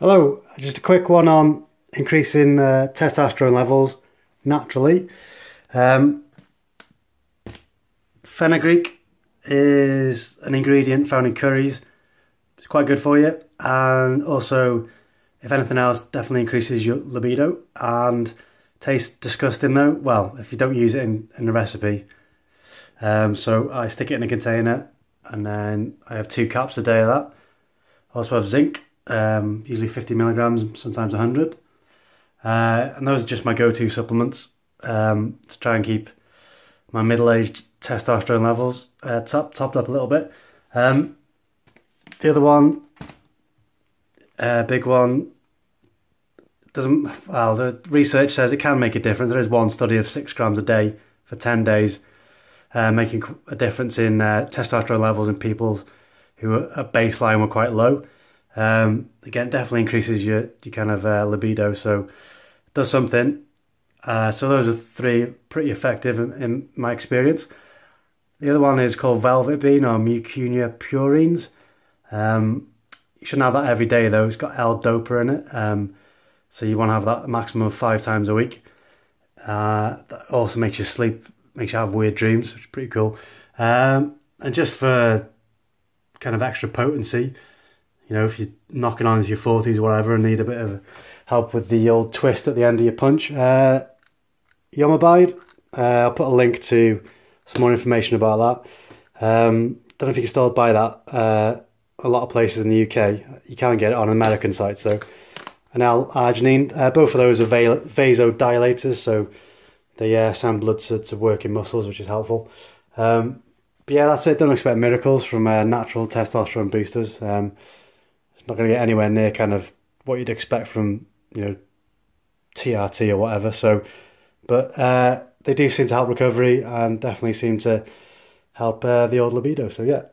Hello, just a quick one on increasing testosterone levels naturally. Fenugreek is an ingredient found in curries. It's quite good for you, and also, if anything else, definitely increases your libido and tastes disgusting though. Well, if you don't use it in the recipe. So I stick it in a container and then I have 2 caps a day of that. I also have zinc. Usually 50 milligrams, sometimes 100. And those are just my go-to supplements to try and keep my middle-aged testosterone levels topped up a little bit. The other one, big one, the research says it can make a difference. There is one study of 6 grams a day for 10 days, making a difference in testosterone levels in people who at baseline were quite low. Again, definitely increases your kind of libido, so it does something. So those are 3 pretty effective in my experience. The other one is called velvet bean or mucuna purines. You shouldn't have that every day though. It's got L-dopa in it, so you want to have that a maximum of 5 times a week. That also makes you sleep, makes you have weird dreams, which is pretty cool. And just for kind of extra potency, you know, if you're knocking on into your 40s or whatever and need a bit of help with the old twist at the end of your punch, Yohimbine, I'll put a link to some more information about that. Don't know if you can still buy that a lot of places in the UK. You can get it on American sites though. And L-Arginine, both of those are vasodilators, so they send blood to work in muscles, which is helpful. But yeah, that's it. Don't expect miracles from natural testosterone boosters. It's not going to get anywhere near kind of what you'd expect from, you know, TRT or whatever. So, but they do seem to help recovery and definitely seem to help the old libido. So yeah.